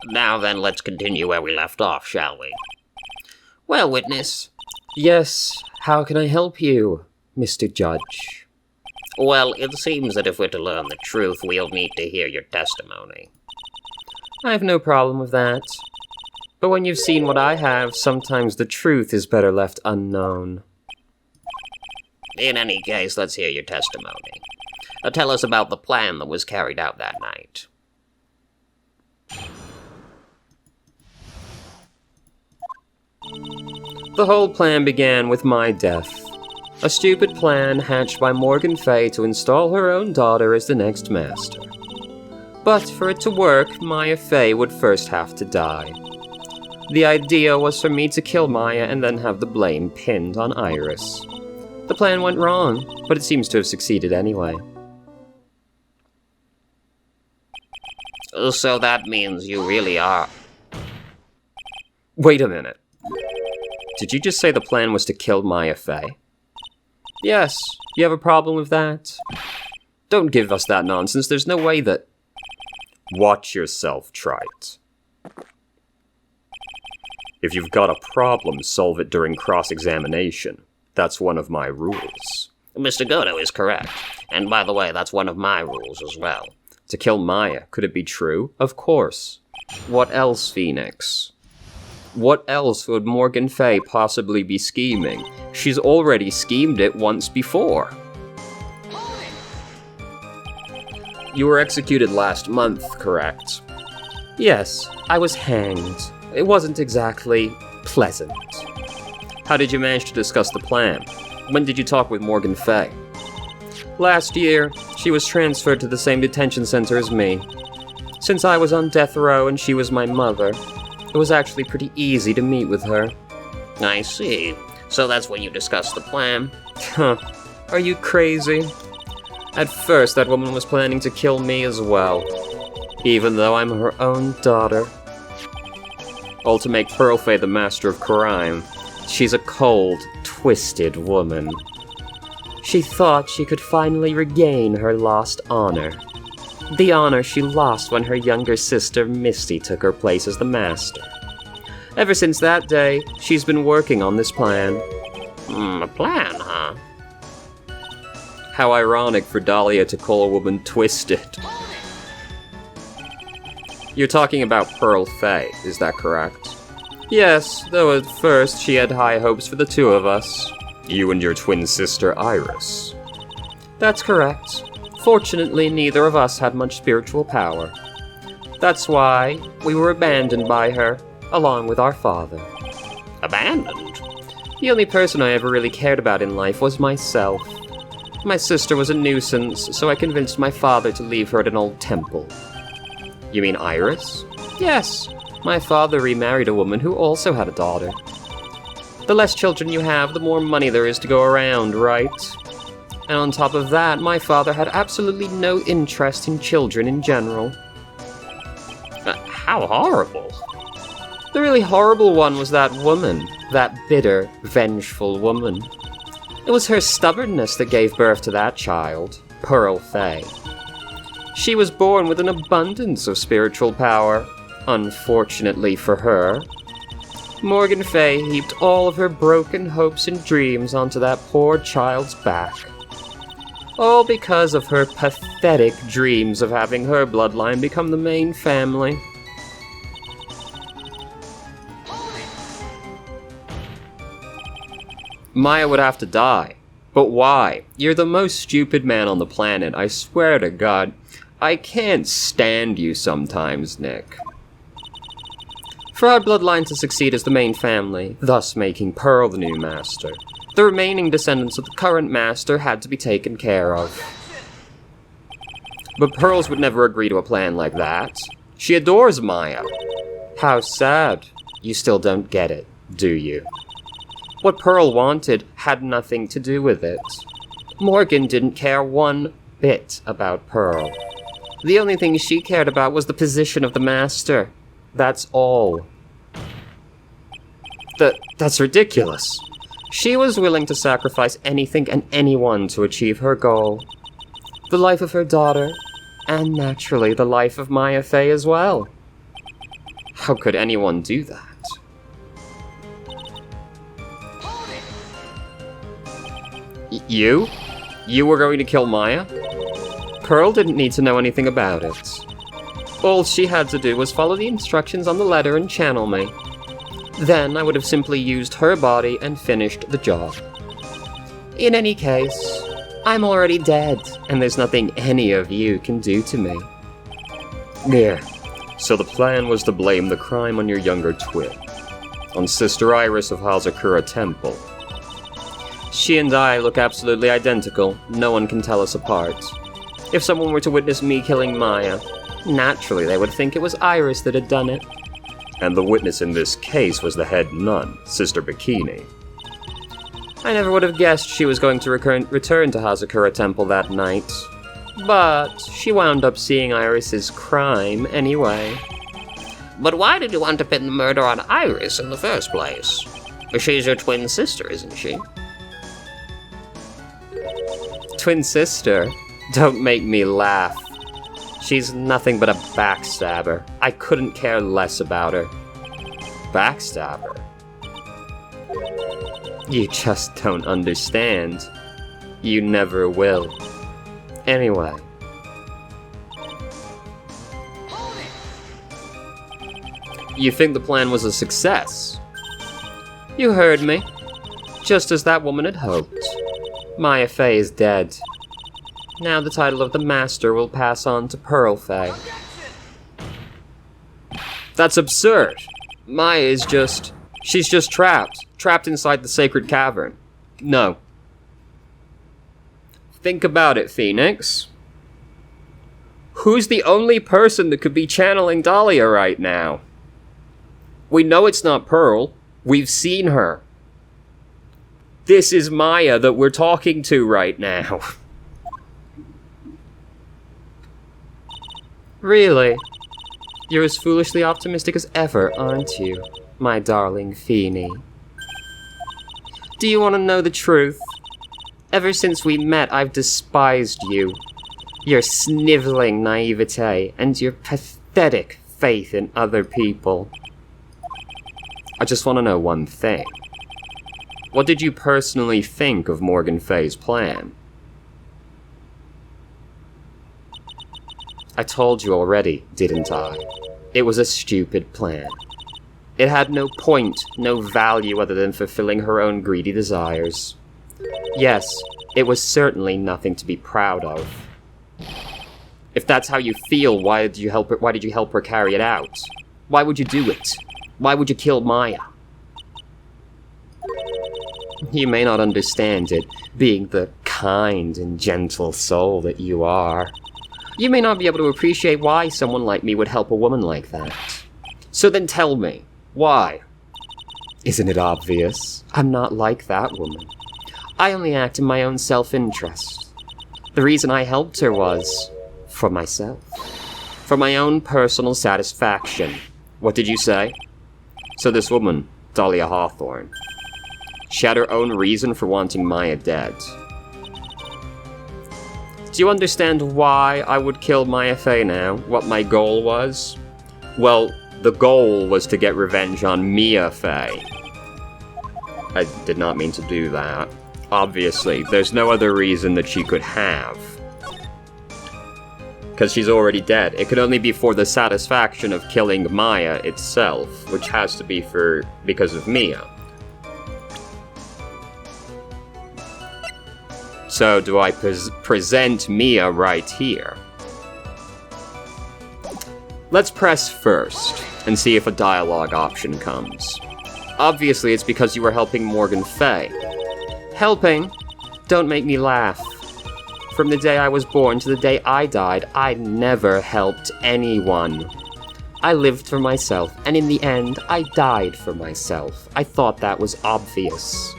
Now then, let's continue where we left off, shall we? Well, witness. Yes, how can I help you, Mr. Judge? Well, it seems that if we're to learn the truth, we'll need to hear your testimony. I have no problem with that. But when you've seen what I have, sometimes the truth is better left unknown. In any case, let's hear your testimony. Tell us about the plan that was carried out that night. The whole plan began with my death. A stupid plan hatched by Morgan Fay to install her own daughter as the next master. But for it to work, Maya Fay would first have to die. The idea was for me to kill Maya and then have the blame pinned on Iris. The plan went wrong, but it seems to have succeeded anyway. So that means you really are... Wait a minute. Did you just say the plan was to kill Maya Fay? Yes, you have a problem with that? Don't give us that nonsense, there's no way that... Watch yourself, Wright. If you've got a problem, solve it during cross-examination. That's one of my rules. Mr. Godo is correct. And by the way, that's one of my rules as well. To kill Maya, could it be true? Of course. What else, Phoenix? What else would Morgan Fay possibly be scheming? She's already schemed it once before. You were executed last month, correct? Yes, I was hanged. It wasn't exactly pleasant. How did you manage to discuss the plan? When did you talk with Morgan Fay? Last year, she was transferred to the same detention center as me. Since I was on death row and she was my mother, it was actually pretty easy to meet with her. I see. So that's when you discussed the plan? Huh. Are you crazy? At first, that woman was planning to kill me as well, even though I'm her own daughter. All to make Pearl Fay the master of crime. She's a cold, twisted woman. She thought she could finally regain her lost honor. The honor she lost when her younger sister Misty took her place as the master. Ever since that day, she's been working on this plan. A plan, huh? How ironic for Dahlia to call a woman twisted. You're talking about Pearl Fay, is that correct? Yes, though at first she had high hopes for the two of us. You and your twin sister Iris. That's correct. Fortunately, neither of us had much spiritual power. That's why we were abandoned by her, along with our father. Abandoned? The only person I ever really cared about in life was myself. My sister was a nuisance, so I convinced my father to leave her at an old temple. You mean Iris? Yes. My father remarried a woman who also had a daughter. The less children you have, the more money there is to go around, right? And on top of that, my father had absolutely no interest in children in general. How horrible. The really horrible one was that woman. That bitter, vengeful woman. It was her stubbornness that gave birth to that child, Pearl Fay. She was born with an abundance of spiritual power, unfortunately for her. Morgan Fay heaped all of her broken hopes and dreams onto that poor child's back. All because of her pathetic dreams of having her bloodline become the main family. Maya would have to die. But why? You're the most stupid man on the planet, I swear to God. I can't stand you sometimes, Nick. For our bloodline to succeed as the main family, thus making Pearl the new master, the remaining descendants of the current master had to be taken care of. But Pearls would never agree to a plan like that. She adores Maya. How sad. You still don't get it, do you? What Pearl wanted had nothing to do with it. Morgan didn't care one bit about Pearl. The only thing she cared about was the position of the master. That's all. That's ridiculous. She was willing to sacrifice anything and anyone to achieve her goal. The life of her daughter, and naturally the life of Maya Fay as well. How could anyone do that? You? You were going to kill Maya? Pearl didn't need to know anything about it. All she had to do was follow the instructions on the letter and channel me. Then I would have simply used her body and finished the job. In any case, I'm already dead, and there's nothing any of you can do to me. Yeah. So the plan was to blame the crime on your younger twin, on Sister Iris of Hazakura Temple. She and I look absolutely identical. No one can tell us apart. If someone were to witness me killing Maya, naturally they would think it was Iris that had done it. And the witness in this case was the head nun, Sister Bikini. I never would have guessed she was going to return to Hazakura Temple that night. But she wound up seeing Iris's crime anyway. But why did you want to pin the murder on Iris in the first place? She's your twin sister, isn't she? Twin sister? Don't make me laugh. She's nothing but a backstabber. I couldn't care less about her. Backstabber? You just don't understand. You never will. Anyway. You think the plan was a success? You heard me. Just as that woman had hoped. Maya Fey is dead. Now the title of the Master will pass on to Pearl Fey. That's absurd. Maya is just... She's just trapped. Trapped inside the sacred cavern. No. Think about it, Phoenix. Who's the only person that could be channeling Dahlia right now? We know it's not Pearl. We've seen her. This is Maya that we're talking to right now. Really? You're as foolishly optimistic as ever, aren't you, my darling Feeny? Do you want to know the truth? Ever since we met, I've despised you. Your sniveling naivete and your pathetic faith in other people. I just want to know one thing. What did you personally think of Morgan Fay's plan? I told you already, didn't I? It was a stupid plan. It had no point, no value other than fulfilling her own greedy desires. Yes, it was certainly nothing to be proud of. If that's how you feel, why did you help her carry it out? Why would you do it? Why would you kill Maya? You may not understand it, being the kind and gentle soul that you are. You may not be able to appreciate why someone like me would help a woman like that. So then tell me, why? Isn't it obvious? I'm not like that woman. I only act in my own self-interest. The reason I helped her was for myself. For my own personal satisfaction. What did you say? So this woman, Dahlia Hawthorne, she had her own reason for wanting Maya dead. Do you understand why I would kill Maya Fey now? What my goal was? Well, the goal was to get revenge on Mia Fey. I did not mean to do that. Obviously, there's no other reason that she could have. Because she's already dead. It could only be for the satisfaction of killing Maya itself, which has to be because of Mia. So, do I present Mia right here? Let's press first, and see if a dialogue option comes. Obviously, it's because you were helping Morgan Fay. Helping? Don't make me laugh. From the day I was born to the day I died, I never helped anyone. I lived for myself, and in the end, I died for myself. I thought that was obvious.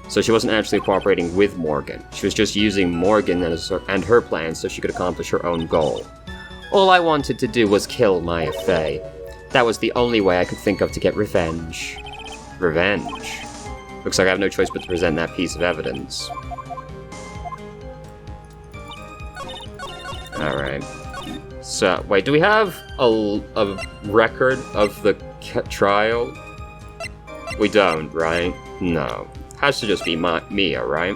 So she wasn't actually cooperating with Morgan. She was just using Morgan and her plans so she could accomplish her own goal. All I wanted to do was kill Maya Fey. That was the only way I could think of to get revenge. Revenge? Looks like I have no choice but to present that piece of evidence. Alright. So, wait, do we have a record of the trial? We don't, right? No. Has to just be Mia, right?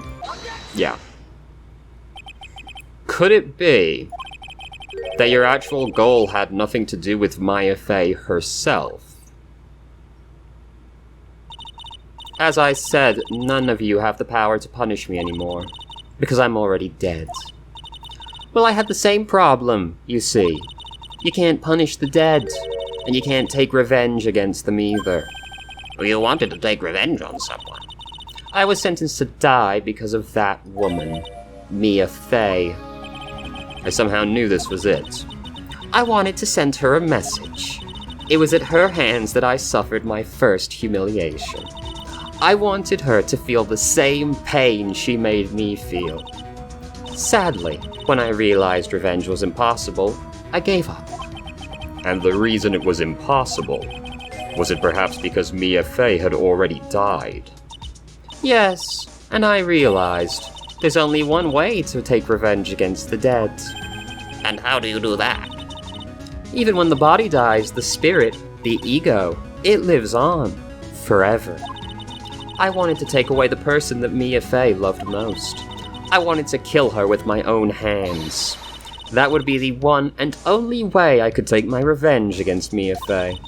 Yeah. Could it be that your actual goal had nothing to do with Maya Fey herself? As I said, none of you have the power to punish me anymore, because I'm already dead. Well, I had the same problem, you see. You can't punish the dead, and you can't take revenge against them either. Well, you wanted to take revenge on someone. I was sentenced to die because of that woman, Mia Fey. I somehow knew this was it. I wanted to send her a message. It was at her hands that I suffered my first humiliation. I wanted her to feel the same pain she made me feel. Sadly, when I realized revenge was impossible, I gave up. And the reason it was impossible, was it perhaps because Mia Fey had already died? Yes, and I realized there's only one way to take revenge against the dead. And how do you do that? Even when the body dies, the spirit, the ego, it lives on, forever. I wanted to take away the person that Mia Fey loved most. I wanted to kill her with my own hands. That would be the one and only way I could take my revenge against Mia Fey.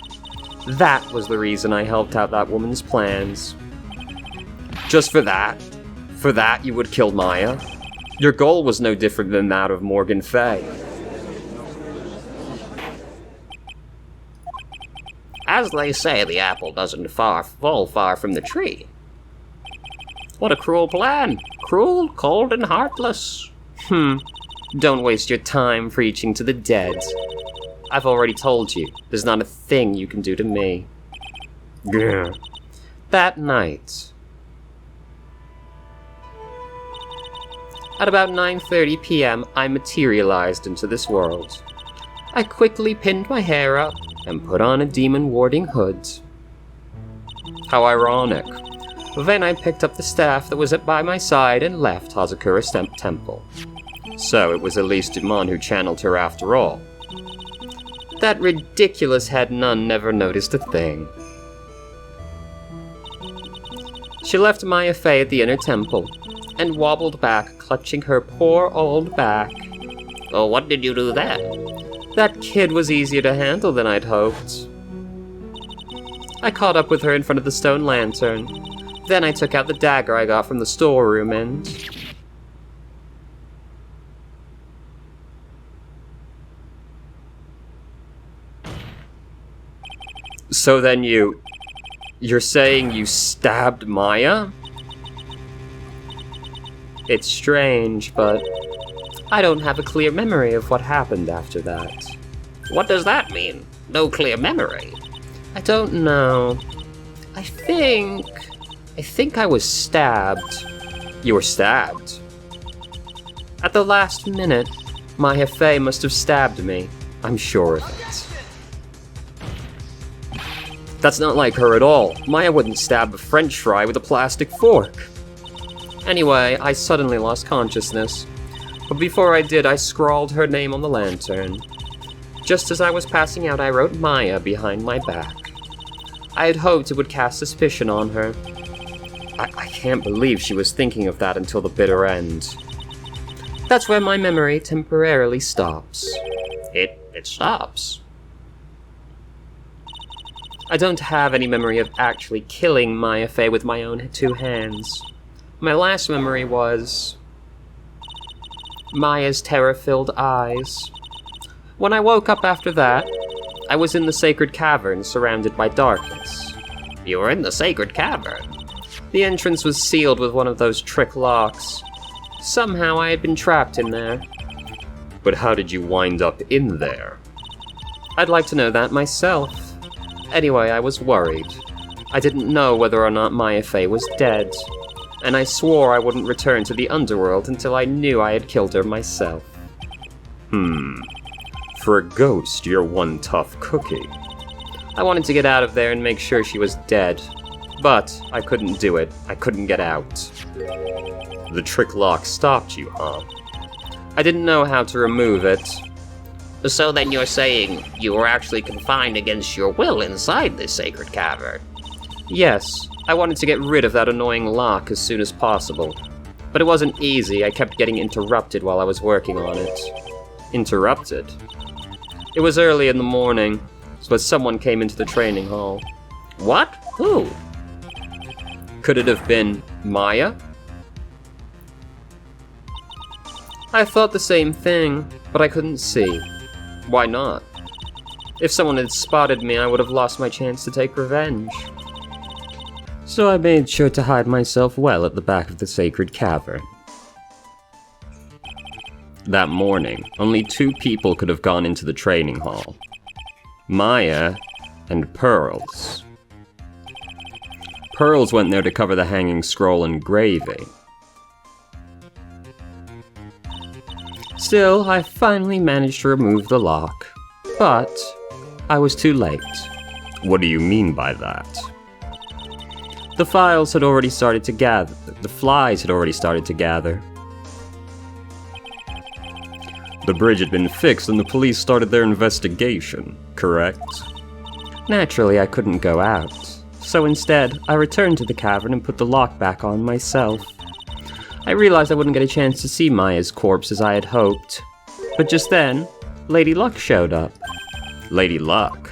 That was the reason I helped out that woman's plans. Just for that? For that you would kill Maya? Your goal was no different than that of Morgan Fey. As they say, the apple doesn't fall far from the tree. What a cruel plan. Cruel, cold, and heartless. Don't waste your time preaching to the dead. I've already told you, there's not a thing you can do to me. Grr. That night, at about 9:30 p.m., I materialized into this world. I quickly pinned my hair up and put on a demon-warding hood. How ironic. Then I picked up the staff that was by my side and left Hazakura Temple. So it was at least Demon who channeled her after all. That ridiculous head nun never noticed a thing. She left Maya Fey at the inner temple, and wobbled back, clutching her poor old back. Well, what did you do then? That kid was easier to handle than I'd hoped. I caught up with her in front of the stone lantern. Then I took out the dagger I got from the storeroom and... So then you're saying you stabbed Maya? It's strange, but I don't have a clear memory of what happened after that. What does that mean? No clear memory? I don't know. I think I was stabbed. You were stabbed? At the last minute, Maya Fey must have stabbed me. I'm sure of it. That's not like her at all. Maya wouldn't stab a French fry with a plastic fork. Anyway, I suddenly lost consciousness. But before I did, I scrawled her name on the lantern. Just as I was passing out, I wrote Maya behind my back. I had hoped it would cast suspicion on her. I can't believe she was thinking of that until the bitter end. That's where my memory temporarily stops. It stops. I don't have any memory of actually killing Maya Fey with my own two hands. My last memory was Maya's terror-filled eyes. When I woke up after that, I was in the sacred cavern surrounded by darkness. You were in the sacred cavern? The entrance was sealed with one of those trick locks. Somehow I had been trapped in there. But how did you wind up in there? I'd like to know that myself. Anyway, I was worried. I didn't know whether or not Maya Fey was dead, and I swore I wouldn't return to the underworld until I knew I had killed her myself. For a ghost, you're one tough cookie. I wanted to get out of there and make sure she was dead, but I couldn't do it. I couldn't get out. The trick lock stopped you, huh? I didn't know how to remove it. So then you're saying you were actually confined against your will inside this sacred cavern? Yes, I wanted to get rid of that annoying lock as soon as possible. But it wasn't easy, I kept getting interrupted while I was working on it. Interrupted? It was early in the morning, but someone came into the training hall. What? Who? Could it have been Maya? I thought the same thing, but I couldn't see. Why not? If someone had spotted me, I would have lost my chance to take revenge. So I made sure to hide myself well at the back of the sacred cavern. That morning, only 2 people could have gone into the training hall. Maya and Pearls. Pearls went there to cover the hanging scroll engraving. Still, I finally managed to remove the lock. But I was too late. What do you mean by that? The files had already started to gather. The flies had already started to gather. The bridge had been fixed and the police started their investigation, correct? Naturally, I couldn't go out. So instead, I returned to the cavern and put the lock back on myself. I realized I wouldn't get a chance to see Maya's corpse as I had hoped. But just then, Lady Luck showed up. Lady Luck?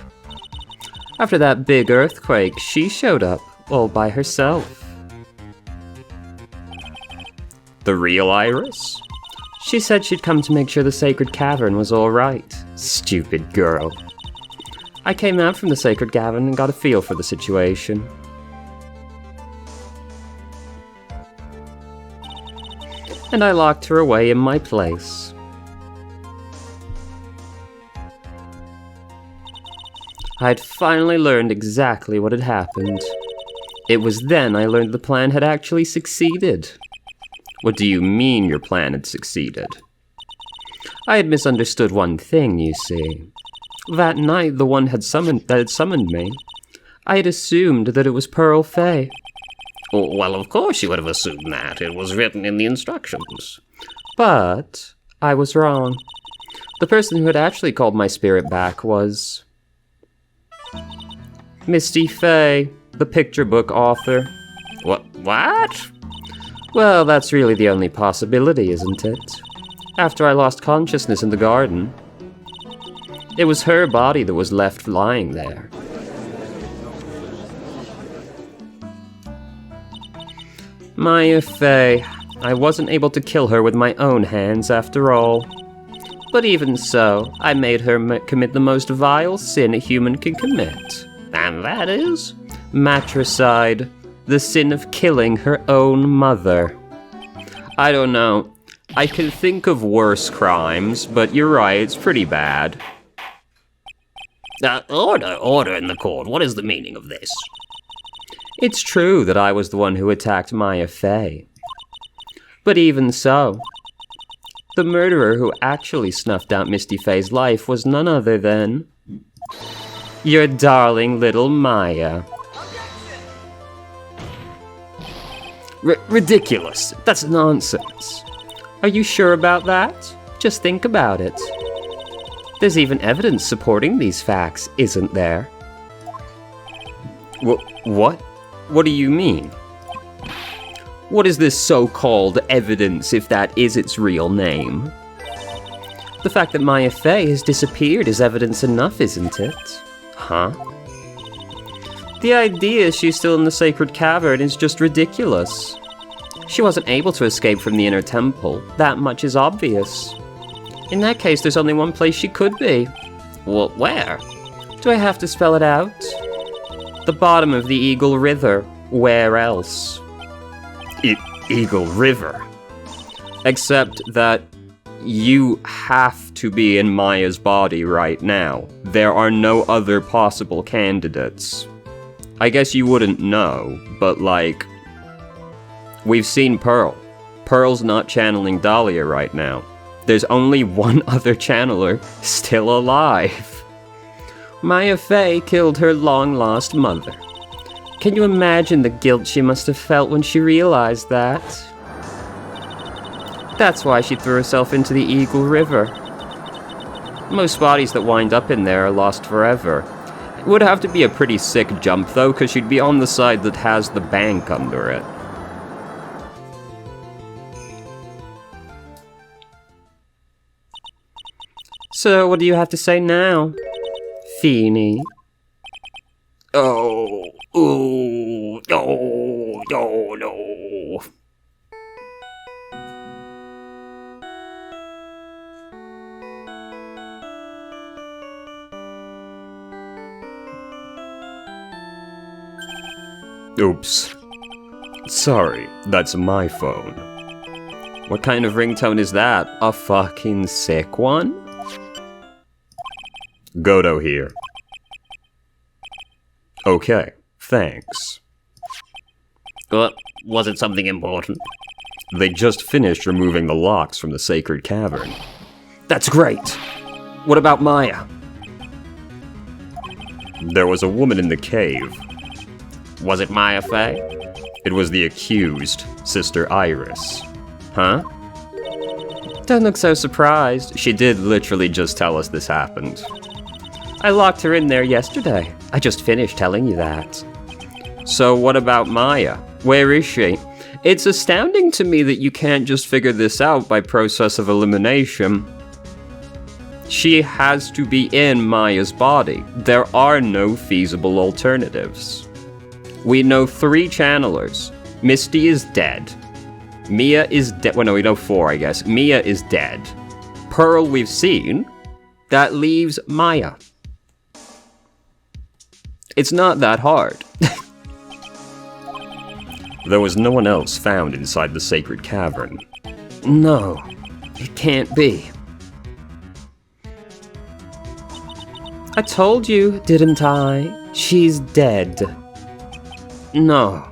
After that big earthquake, she showed up, all by herself. The real Iris? She said she'd come to make sure the sacred cavern was all right. Stupid girl. I came out from the sacred cavern and got a feel for the situation. And I locked her away in my place. I'd finally learned exactly what had happened. It was then I learned the plan had actually succeeded. What do you mean your plan had succeeded? I had misunderstood one thing, you see. That night the one that had summoned me, I had assumed that it was Pearl Fay. Well, of course you would have assumed that. It was written in the instructions. But I was wrong. The person who had actually called my spirit back was Misty Fay, the picture book author. What? Well, that's really the only possibility, isn't it? After I lost consciousness in the garden, it was her body that was left lying there. Maya Fay. I wasn't able to kill her with my own hands after all. But even so, I made her commit the most vile sin a human can commit. And that is? Matricide. The sin of killing her own mother. I don't know. I can think of worse crimes, but you're right, it's pretty bad. Order in the court. What is the meaning of this? It's true that I was the one who attacked Maya Fay. But even so, the murderer who actually snuffed out Misty Fay's life was none other than your darling little Maya. Ridiculous. That's nonsense. Are you sure about that? Just think about it. There's even evidence supporting these facts, isn't there? What? What do you mean? What is this so-called evidence, if that is its real name? The fact that Maya Fay has disappeared is evidence enough, isn't it? Huh? The idea she's still in the sacred cavern is just ridiculous. She wasn't able to escape from the inner temple. That much is obvious. In that case, there's only one place she could be. Well, where? Do I have to spell it out? The bottom of the Eagle River. Where else? Eagle River. Except that you have to be in Maya's body right now. There are no other possible candidates. I guess you wouldn't know, but like, we've seen Pearl. Pearl's not channeling Dahlia right now. There's only one other channeler still alive. Maya Fay killed her long-lost mother. Can you imagine the guilt she must have felt when she realized that? That's why she threw herself into the Eagle River. Most bodies that wind up in there are lost forever. It would have to be a pretty sick jump, though, because you'd be on the side that has the bank under it. So, what do you have to say now, Feeny? Oh, ooh, no, no, no. Oops. Sorry, that's my phone. What kind of ringtone is that? A fucking sick one? Godo here. Okay, thanks. Was it something important? They just finished removing the locks from the sacred cavern. That's great! What about Maya? There was a woman in the cave. Was it Maya Fey? It was the accused, Sister Iris. Huh? Don't look so surprised. She did literally just tell us this happened. I locked her in there yesterday. I just finished telling you that. So what about Maya? Where is she? It's astounding to me that you can't just figure this out by process of elimination. She has to be in Maya's body. There are no feasible alternatives. We know 3 channelers. Misty is dead. Mia is dead. Well, no, we know 4, I guess. Mia is dead. Pearl we've seen. That leaves Maya. It's not that hard. There was no one else found inside the sacred cavern. No, it can't be. I told you, didn't I? She's dead. No.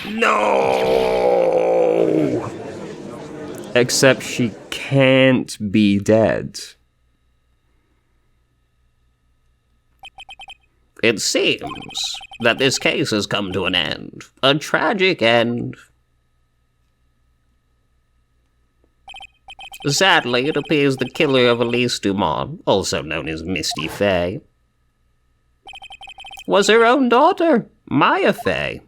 No! Except she can't be dead. It seems that this case has come to an end. A tragic end. Sadly, it appears the killer of Elise Dumont, also known as Misty Fey, was her own daughter, Maya Fey.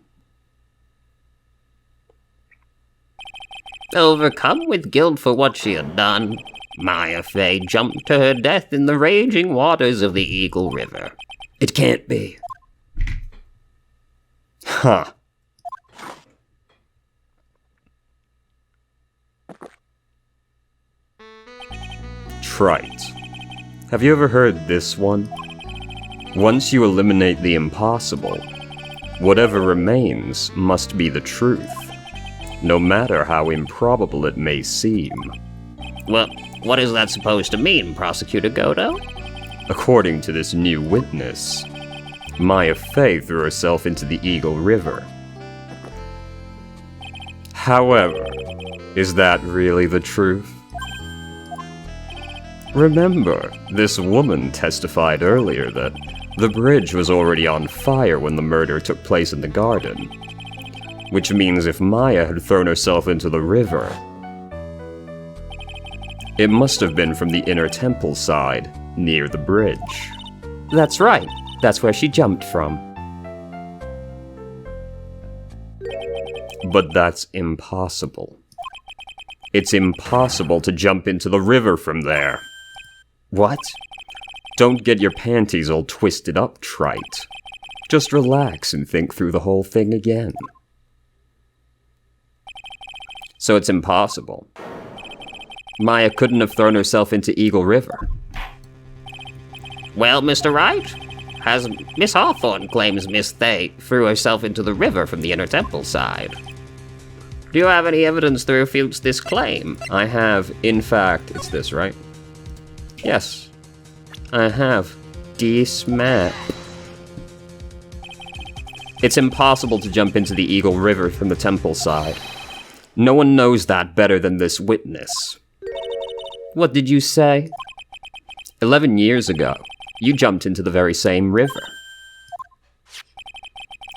Overcome with guilt for what she had done, Maya Fey jumped to her death in the raging waters of the Eagle River. It can't be. Huh. Trite. Have you ever heard this one? Once you eliminate the impossible, whatever remains must be the truth, no matter how improbable it may seem. Well, what is that supposed to mean, Prosecutor Godo? According to this new witness, Maya Fey threw herself into the Eagle River. However, is that really the truth? Remember, this woman testified earlier that the bridge was already on fire when the murder took place in the garden. Which means if Maya had thrown herself into the river, it must have been from the inner temple side, near the bridge. That's right. That's where she jumped from. But that's impossible. It's impossible to jump into the river from there. What? Don't get your panties all twisted up, Trite. Just relax and think through the whole thing again. So it's impossible. Maya couldn't have thrown herself into Eagle River. Well, Mr. Wright, as Miss Hawthorne claims Miss Thay threw herself into the river from the inner temple side. Do you have any evidence that refutes this claim? I have, in fact, it's this, right? Yes, I have. This map. It's impossible to jump into the Eagle River from the temple side. No one knows that better than this witness. What did you say? 11 years ago, you jumped into the very same river.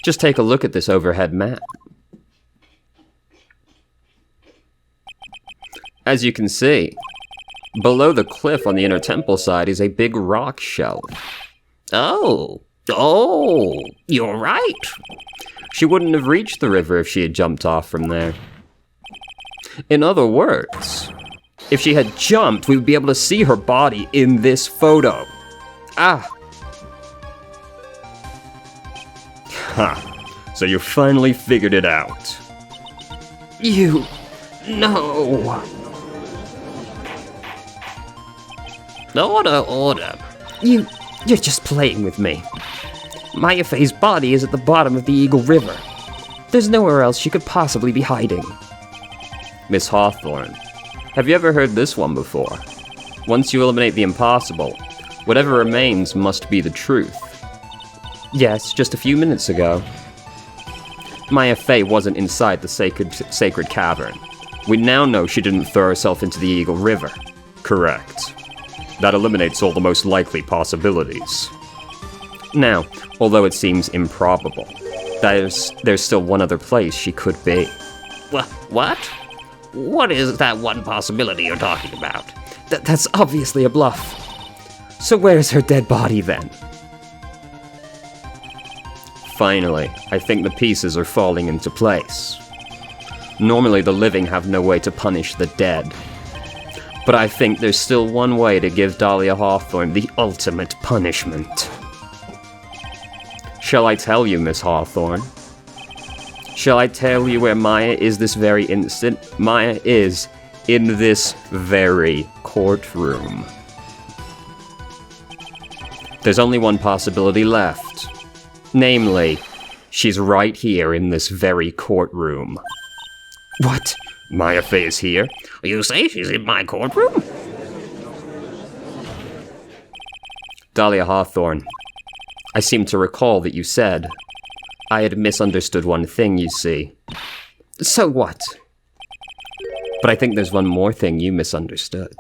Just take a look at this overhead map. As you can see, Below the cliff on the inner temple side is a big rock shelf. Oh, you're right. She wouldn't have reached the river if she had jumped off from there. In other words, if she had jumped, we would be able to see her body in this photo. Ha, so you finally figured it out. No. Order. You're just playing with me. Maya Fey's body is at the bottom of the Eagle River. There's nowhere else she could possibly be hiding. Miss Hawthorne, have you ever heard this one before? Once you eliminate the impossible, whatever remains must be the truth. Yes, just a few minutes ago. Maya Fey wasn't inside the sacred cavern. We now know she didn't throw herself into the Eagle River. Correct. That eliminates all the most likely possibilities. Now, although it seems improbable, there's still one other place she could be. What? What is that one possibility you're talking about? That's obviously a bluff. So where's her dead body then? Finally, I think the pieces are falling into place. Normally the living have no way to punish the dead. But I think there's still one way to give Dahlia Hawthorne the ultimate punishment. Shall I tell you, Miss Hawthorne? Shall I tell you where Maya is this very instant? Maya is in this very courtroom. There's only one possibility left. Namely, she's right here in this very courtroom. What? Maya Fey is here? You say she's in my courtroom? Dahlia Hawthorne, I seem to recall that you said I had misunderstood one thing, you see. So what? But I think there's one more thing you misunderstood.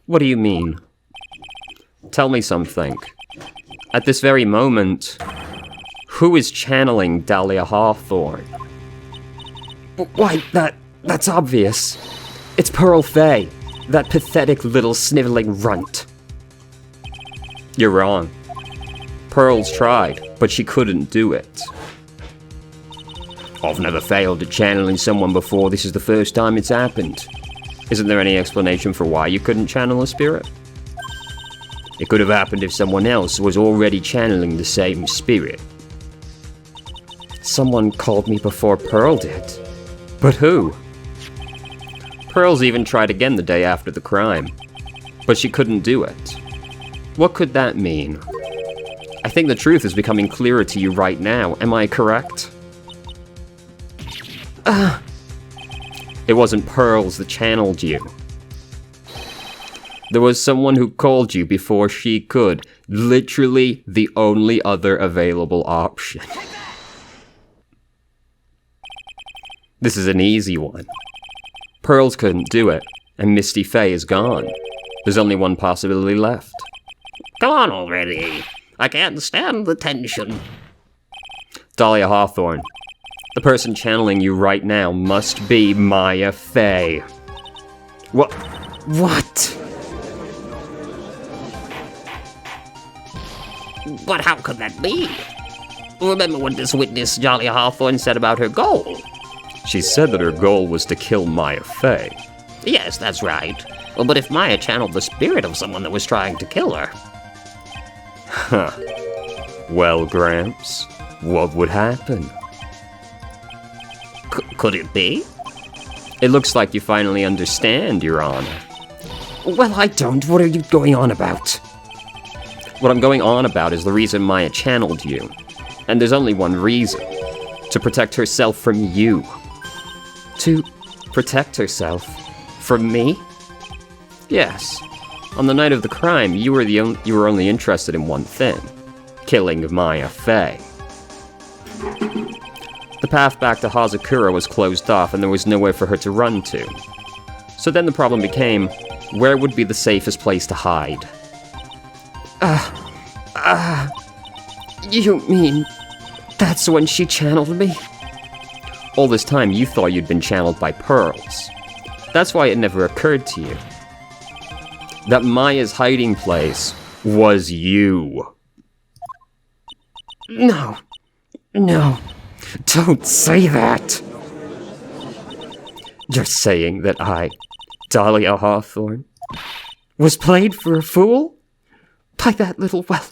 What do you mean? Tell me something. At this very moment, who is channeling Dahlia Hawthorne? Why, that's obvious. It's Pearl Fey, that pathetic little sniveling runt. You're wrong. Pearl's tried, but she couldn't do it. I've never failed at channeling someone before. This is the first time it's happened. Isn't there any explanation for why you couldn't channel a spirit? It could have happened if someone else was already channeling the same spirit. Someone called me before Pearl did. But who? Pearl's even tried again the day after the crime. But she couldn't do it. What could that mean? I think the truth is becoming clearer to you right now. Am I correct? It wasn't Pearls that channeled you. There was someone who called you before she could. Literally the only other available option. This is an easy one. Pearls couldn't do it, and Misty Fey is gone. There's only one possibility left. Come on already. I can't stand the tension. Dahlia Hawthorne, the person channeling you right now must be Maya Fey. What? But how could that be? Remember what this witness, Dahlia Hawthorne, said about her goal? She said that her goal was to kill Maya Fey. Yes, that's right. But if Maya channeled the spirit of someone that was trying to kill her... Huh. Well, Gramps, what would happen? Could it be? It looks like you finally understand, Your Honor. Well, I don't. What are you going on about? What I'm going on about is the reason Maya channeled you. And there's only one reason. To protect herself from you. To protect herself from me? Yes. On the night of the crime, you were only interested in one thing. Killing Maya Fey. The path back to Hazakura was closed off and there was nowhere for her to run to. So then the problem became, where would be the safest place to hide? You mean that's when she channeled me? All this time you thought you'd been channeled by Pearls. That's why it never occurred to you. that Maya's hiding place was you. No. No. Don't say that. You're saying that I, Dahlia Hawthorne, Was played for a fool? By that little whelp.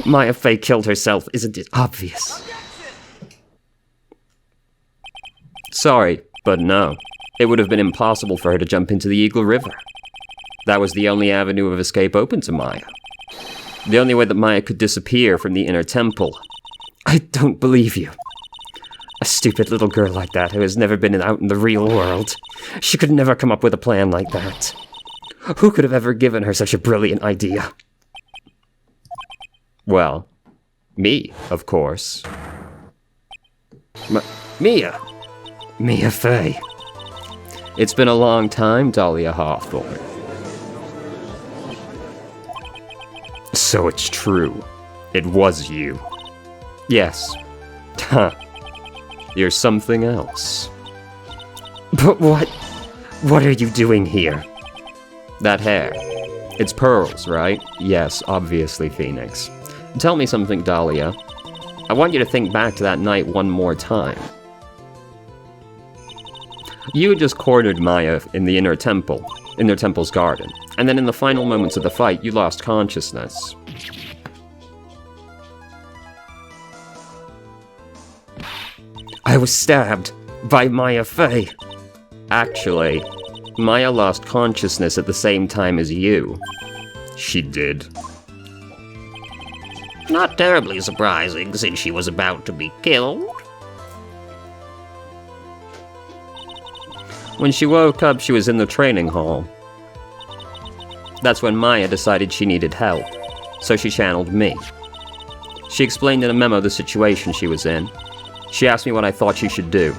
Maya Fey killed herself, isn't it obvious? Sorry, but no. It would have been impossible for her to jump into the Eagle River. That was the only avenue of escape open to Maya. The only way that Maya could disappear from the inner temple. I don't believe you. A stupid little girl like that who has never been out in the real world. She could never come up with a plan like that. Who could have ever given her such a brilliant idea? Well, me, of course. Mia. Mia Fey. It's been a long time, Dahlia Hawthorne. So it's true. It was you. Yes. Huh. You're something else. But what are you doing here? That hair. It's pearls, right? Yes, obviously, Phoenix. Tell me something, Dahlia. I want you to think back to that night one more time. You had just cornered Maya in the inner temple's garden, and then in the final moments of the fight, you lost consciousness. I was stabbed by Maya Fey. Actually, Maya lost consciousness at the same time as you. She did. Not terribly surprising, since she was about to be killed. When she woke up, she was in the training hall. That's when Maya decided she needed help, so she channeled me. She explained in a memo the situation she was in. She asked me what I thought she should do.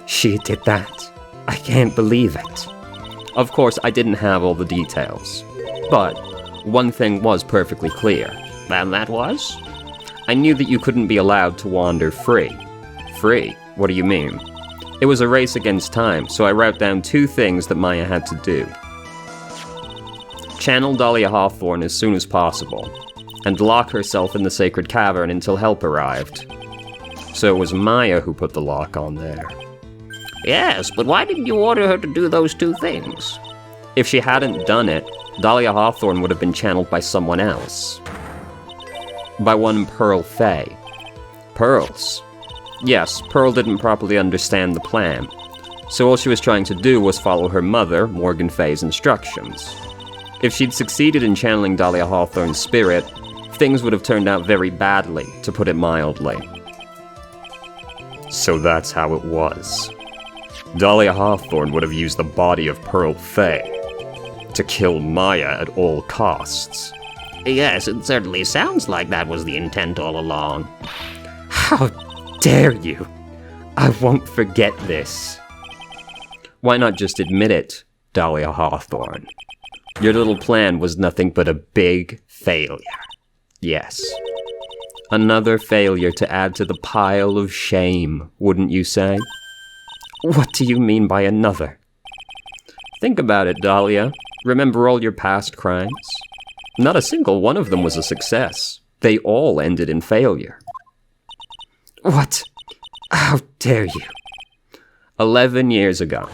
She did that. I can't believe it. Of course, I didn't have all the details. But one thing was perfectly clear. And that was? I knew that you couldn't be allowed to wander free. Free? What do you mean? It was a race against time, so I wrote down 2 things that Maya had to do. Channel Dahlia Hawthorne as soon as possible, and lock herself in the sacred cavern until help arrived. So it was Maya who put the lock on there. Yes, but why didn't you order her to do those 2 things? If she hadn't done it, Dahlia Hawthorne would have been channeled by someone else. By one Pearl Fey. Pearls. Yes, Pearl didn't properly understand the plan, so all she was trying to do was follow her mother, Morgan Fey's instructions. If she'd succeeded in channeling Dahlia Hawthorne's spirit, things would have turned out very badly, to put it mildly. So that's how it was. Dahlia Hawthorne would have used the body of Pearl Fey to kill Maya at all costs. Yes, it certainly sounds like that was the intent all along. How dare you? I won't forget this. Why not just admit it, Dahlia Hawthorne? Your little plan was nothing but a big failure. Yes. Another failure to add to the pile of shame, wouldn't you say? What do you mean by another? Think about it, Dahlia. Remember all your past crimes? Not a single one of them was a success. They all ended in failure. What? How dare you? 11 years ago.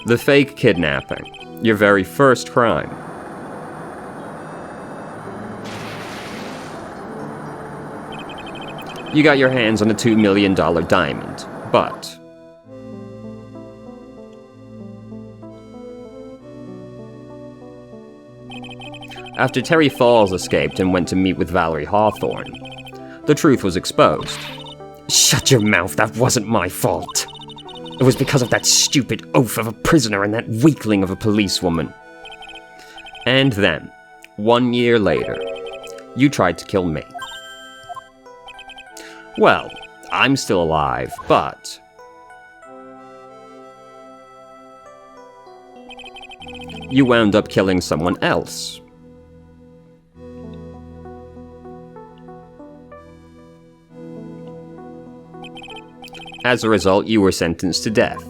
The fake kidnapping. Your very first crime. You got your hands on a $2 million diamond, but... After Terry Falls escaped and went to meet with Valerie Hawthorne, the truth was exposed. Shut your mouth, that wasn't my fault. It was because of that stupid oaf of a prisoner and that weakling of a policewoman. And then, 1 year later, you tried to kill me. Well, I'm still alive, but... you wound up killing someone else. As a result, you were sentenced to death.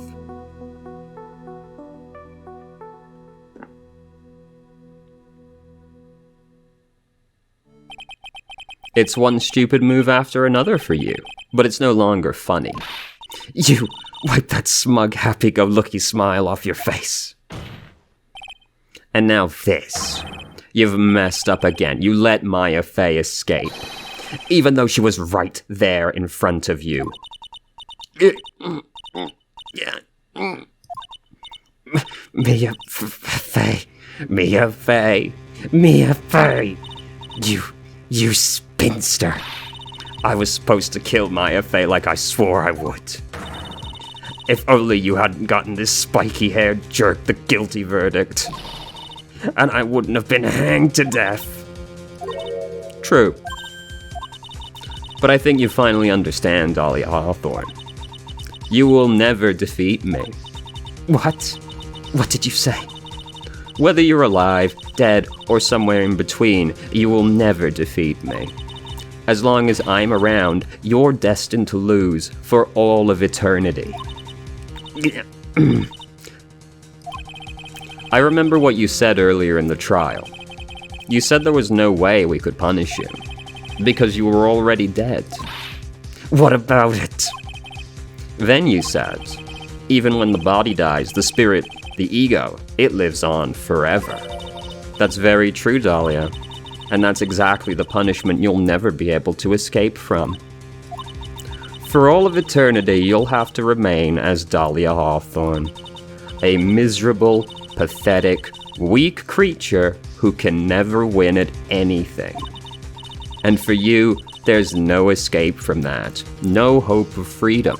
It's one stupid move after another for you, but it's no longer funny. You wipe that smug, happy-go-lucky smile off your face. And now this. You've messed up again. You let Maya Fey escape, even though she was right there in front of you. Mia Fey. Mia Fey. Mia Fey. You spinster. I was supposed to kill Maya Fey like I swore I would. If only you hadn't gotten this spiky-haired jerk the guilty verdict. And I wouldn't have been hanged to death. True. But I think you finally understand, Dahlia Hawthorne. You will never defeat me. What? What did you say? Whether you're alive, dead, or somewhere in between, you will never defeat me. As long as I'm around, you're destined to lose for all of eternity. I remember what you said earlier in the trial. You said there was no way we could punish you, because you were already dead. What about it? Then you said, even when the body dies, the spirit, the ego, it lives on forever. That's very true, Dahlia. And that's exactly the punishment you'll never be able to escape from. For all of eternity, you'll have to remain as Dahlia Hawthorne, a miserable, pathetic, weak creature who can never win at anything. And for you, there's no escape from that, no hope of freedom.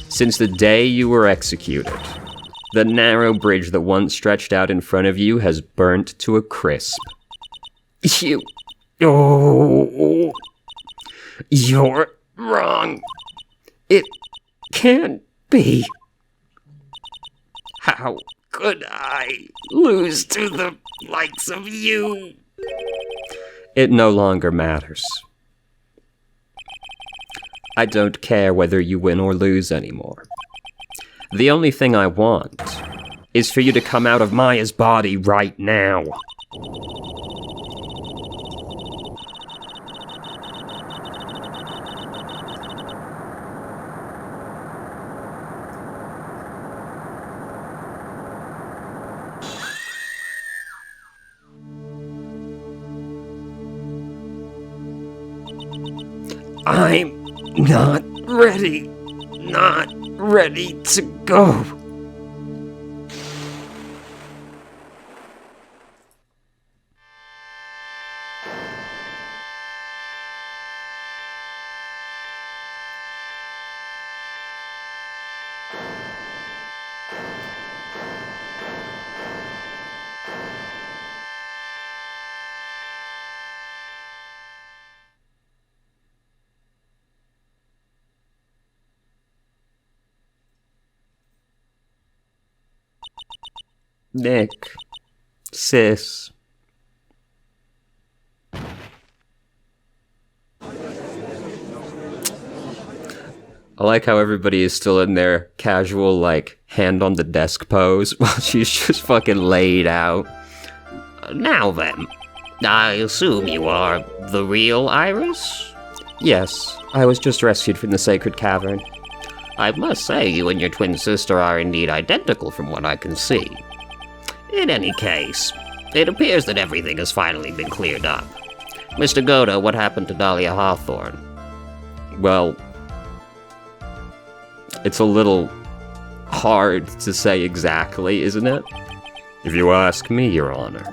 Since the day you were executed, the narrow bridge that once stretched out in front of you has burnt to a crisp. Oh, you're wrong. It can't be. How could I lose to the likes of you? It no longer matters. I don't care whether you win or lose anymore. The only thing I want is for you to come out of Maya's body right now. I'm not ready to go. Nick. Sis. I like how everybody is still in their casual, like, hand on the desk pose while she's just fucking laid out. Now then, I assume you are the real Iris? Yes, I was just rescued from the sacred cavern. I must say you and your twin sister are indeed identical from what I can see. In any case, it appears that everything has finally been cleared up. Mr. Goda, what happened to Dahlia Hawthorne? Well, it's a little hard to say exactly, isn't it? If you ask me, Your Honor.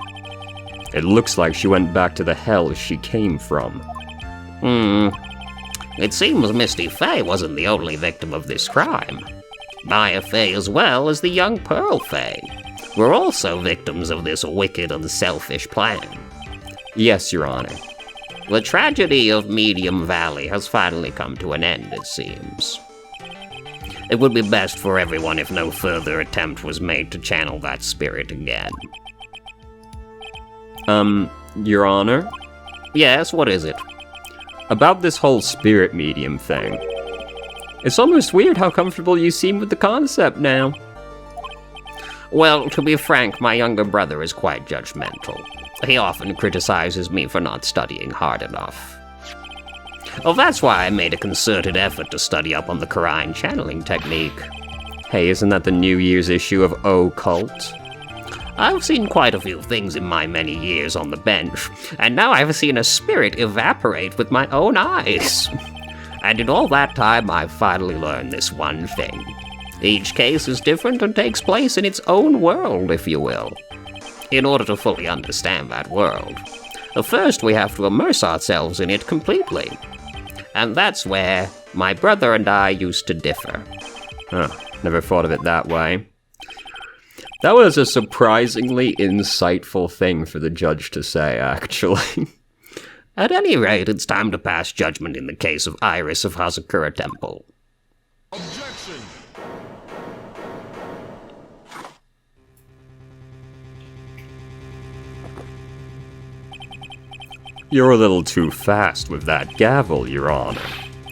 It looks like she went back to the hell she came from. It seems Misty Fey wasn't the only victim of this crime. Maya Fey, as well as the young Pearl Fey, were also victims of this wicked and selfish plan. Yes, Your Honor. The tragedy of Medium Valley has finally come to an end, it seems. It would be best for everyone if no further attempt was made to channel that spirit again. Your Honor? Yes, what is it? About this whole spirit medium thing. It's almost weird how comfortable you seem with the concept now. Well, to be frank, my younger brother is quite judgmental. He often criticizes me for not studying hard enough. Well, that's why I made a concerted effort to study up on the Quran channeling technique. Hey, isn't that the New Year's issue of Occult? I've seen quite a few things in my many years on the bench, and now I've seen a spirit evaporate with my own eyes. And in all that time, I've finally learned this one thing. Each case is different and takes place in its own world, if you will. In order to fully understand that world, first we have to immerse ourselves in it completely. And that's where my brother and I used to differ. Huh, never thought of it that way. That was a surprisingly insightful thing for the judge to say, actually. At any rate, it's time to pass judgment in the case of Iris of Hazakura Temple. Objection! You're a little too fast with that gavel, Your Honor.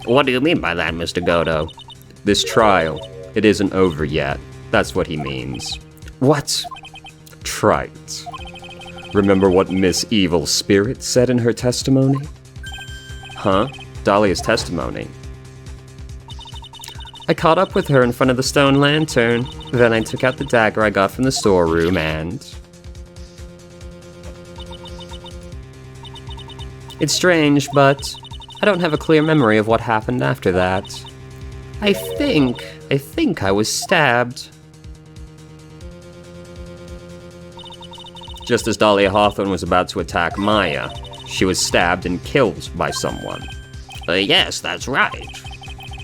What do you mean by that, Mr. Godo? This trial, it isn't over yet. That's what he means. What? Trite. Remember what Miss Evil Spirit said in her testimony? Huh? Dahlia's testimony? I caught up with her in front of the stone lantern. Then I took out the dagger I got from the storeroom and... It's strange, but I don't have a clear memory of what happened after that. I think I was stabbed. Just as Dahlia Hawthorne was about to attack Maya, she was stabbed and killed by someone. Yes, that's right.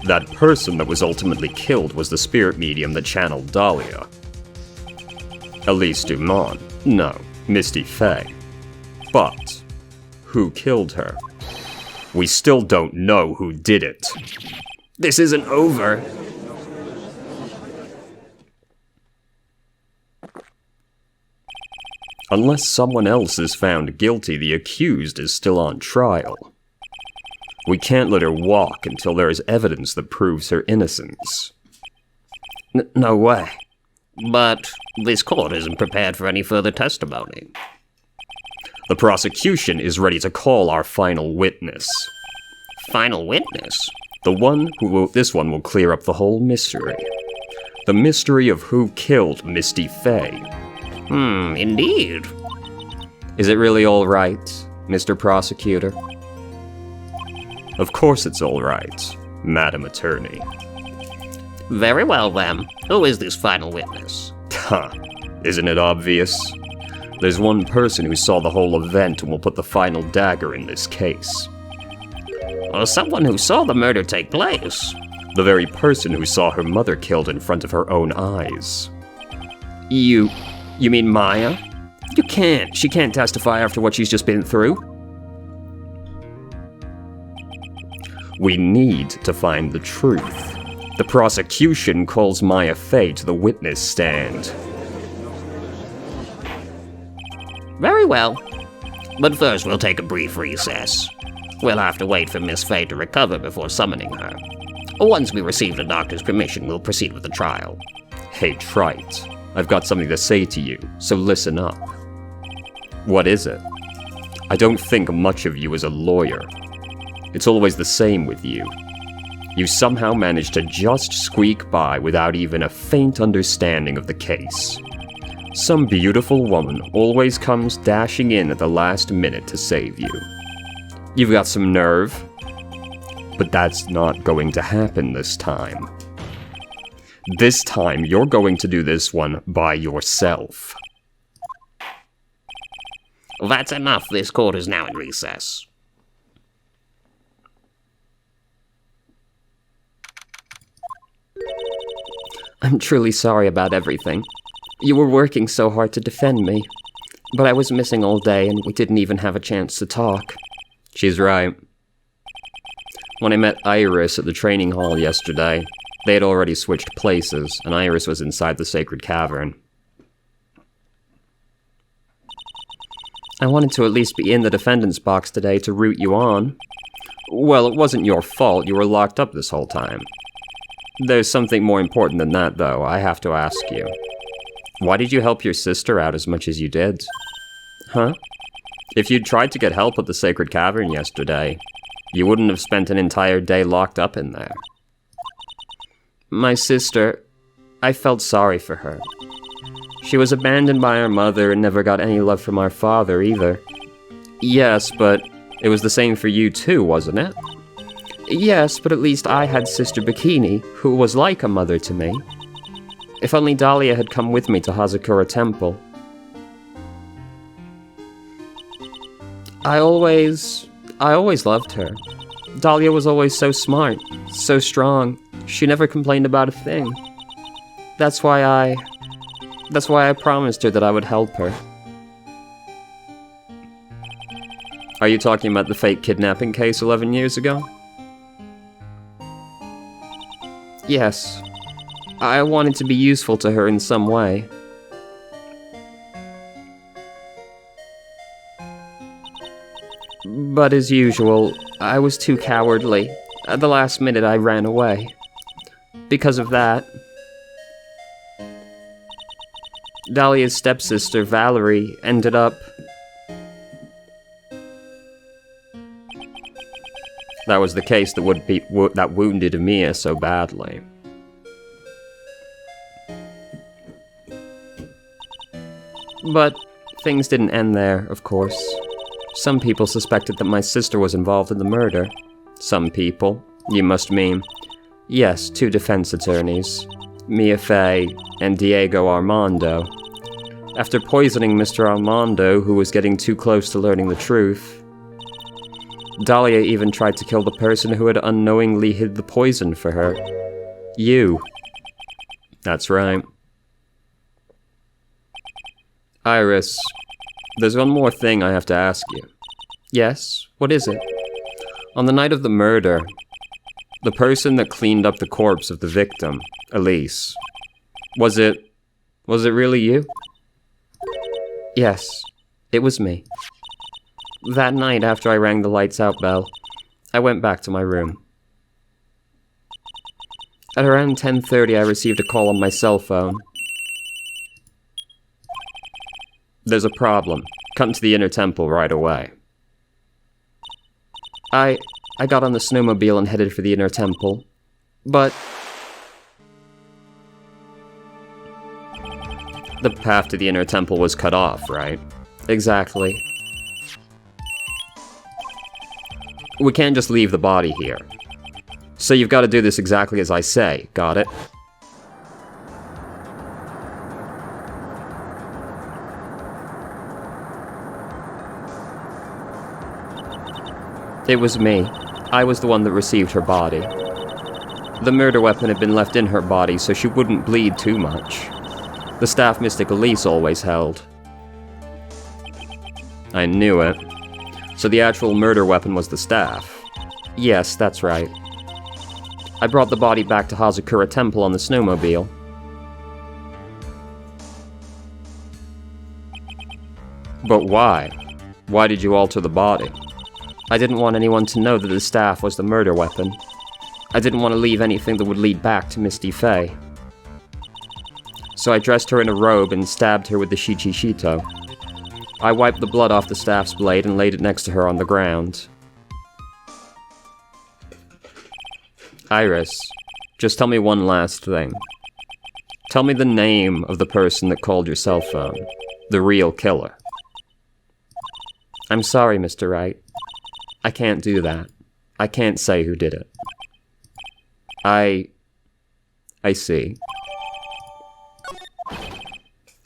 That person that was ultimately killed was the spirit medium that channeled Dahlia. Elise Dumont. No, Misty Fey. But who killed her? We still don't know who did it. This isn't over. Unless someone else is found guilty, the accused is still on trial. We can't let her walk until there is evidence that proves her innocence. No way. But this court isn't prepared for any further testimony. The prosecution is ready to call our final witness. Final witness? This one will clear up the whole mystery. The mystery of who killed Misty Fey. Indeed. Is it really all right, Mr. Prosecutor? Of course it's all right, Madam Attorney. Very well, then. Who is this final witness? Isn't it obvious? There's one person who saw the whole event and will put the final dagger in this case. Or someone who saw the murder take place. The very person who saw her mother killed in front of her own eyes. You mean Maya? She can't testify after what she's just been through. We need to find the truth. The prosecution calls Maya Fey to the witness stand. Very well. But first we'll take a brief recess. We'll have to wait for Miss Fey to recover before summoning her. Once we receive the doctor's permission, we'll proceed with the trial. Hey, Trite, I've got something to say to you, so listen up. What is it? I don't think much of you as a lawyer. It's always the same with you. You somehow manage to just squeak by without even a faint understanding of the case. Some beautiful woman always comes dashing in at the last minute to save you. You've got some nerve, but that's not going to happen this time. This time, you're going to do this one by yourself. That's enough. This court is now in recess. I'm truly sorry about everything. You were working so hard to defend me, but I was missing all day and we didn't even have a chance to talk. She's right. When I met Iris at the training hall yesterday, they had already switched places, and Iris was inside the sacred cavern. I wanted to at least be in the defendant's box today to root you on. Well, it wasn't your fault. You were locked up this whole time. There's something more important than that, though. I have to ask you. Why did you help your sister out as much as you did? Huh? If you'd tried to get help at the Sacred Cavern yesterday, you wouldn't have spent an entire day locked up in there. My sister, I felt sorry for her. She was abandoned by our mother and never got any love from our father either. Yes, but it was the same for you too, wasn't it? Yes, but at least I had Sister Bikini, who was like a mother to me. If only Dahlia had come with me to Hazakura Temple. I always loved her. Dahlia was always so smart, so strong. She never complained about a thing. That's why I promised her that I would help her. Are you talking about the fake kidnapping case 11 years ago? Yes. I wanted to be useful to her in some way. But as usual, I was too cowardly. At the last minute, I ran away. Because of that, Dahlia's stepsister, Valerie, ended up... That was the case that wounded Emiya so badly. But things didn't end there, of course. Some people suspected that my sister was involved in the murder. Some people, you must mean. Yes, 2 defense attorneys, Mia Fey and Diego Armando. After poisoning Mr. Armando, who was getting too close to learning the truth, Dahlia even tried to kill the person who had unknowingly hid the poison for her. You. That's right. Iris, there's one more thing I have to ask you. Yes? What is it? On the night of the murder, the person that cleaned up the corpse of the victim, Elise, was it really you? Yes, it was me. That night after I rang the lights out bell, I went back to my room. At around 10:30 I received a call on my cell phone. There's a problem. Come to the inner temple right away. I got on the snowmobile and headed for the inner temple, but the path to the inner temple was cut off, right? Exactly. We can't just leave the body here. So you've got to do this exactly as I say, got it? It was me. I was the one that received her body. The murder weapon had been left in her body so she wouldn't bleed too much. The staff mystic Elise always held. I knew it. So the actual murder weapon was the staff. Yes, that's right. I brought the body back to Hazakura Temple on the snowmobile. But why? Why did you alter the body? I didn't want anyone to know that the staff was the murder weapon. I didn't want to leave anything that would lead back to Misty Faye. So I dressed her in a robe and stabbed her with the Shichishito. I wiped the blood off the staff's blade and laid it next to her on the ground. Iris, just tell me one last thing. Tell me the name of the person that called your cell phone. The real killer. I'm sorry, Mr. Wright. I can't do that. I can't say who did it. I see.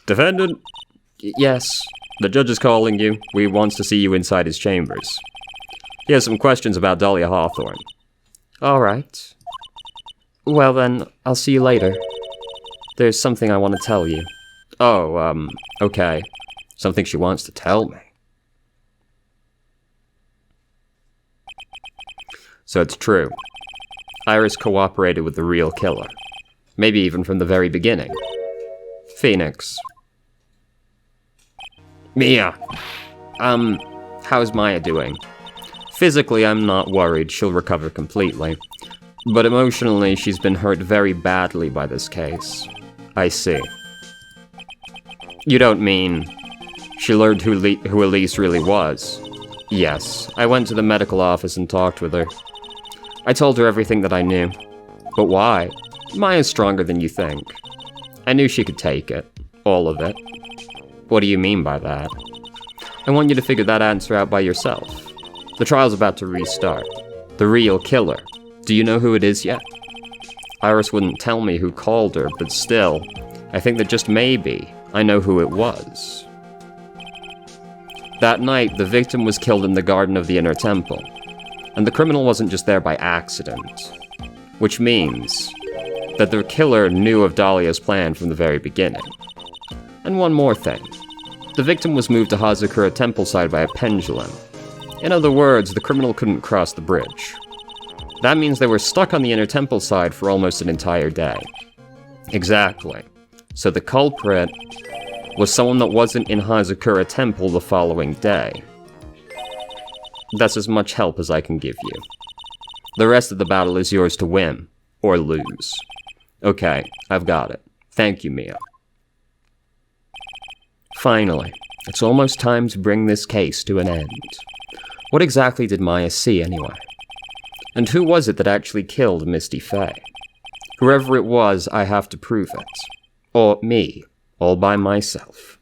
Defendant? Yes. The judge is calling you. We wants to see you inside his chambers. He has some questions about Dahlia Hawthorne. All right. Well then, I'll see you later. There's something I want to tell you. Oh, okay. Something she wants to tell me. So it's true. Iris cooperated with the real killer. Maybe even from the very beginning. Phoenix. Mia! How's Maya doing? Physically, I'm not worried she'll recover completely. But emotionally, she's been hurt very badly by this case. I see. You don't mean she learned who Elise really was? Yes, I went to the medical office and talked with her. I told her everything that I knew. But why? Maya's stronger than you think. I knew she could take it. All of it. What do you mean by that? I want you to figure that answer out by yourself. The trial's about to restart. The real killer. Do you know who it is yet? Iris wouldn't tell me who called her, but still, I think that just maybe I know who it was. That night, the victim was killed in the garden of the Inner Temple, and the criminal wasn't just there by accident, which means that the killer knew of Dahlia's plan from the very beginning. And one more thing. The victim was moved to Hazakura Temple side by a pendulum. In other words, the criminal couldn't cross the bridge. That means they were stuck on the Inner Temple side for almost an entire day. Exactly. So the culprit was someone that wasn't in Hazakura Temple the following day. That's as much help as I can give you. The rest of the battle is yours to win, or lose. Okay, I've got it. Thank you, Mia. Finally, it's almost time to bring this case to an end. What exactly did Maya see, anyway? And who was it that actually killed Misty Faye? Whoever it was, I have to prove it. Or me, all by myself.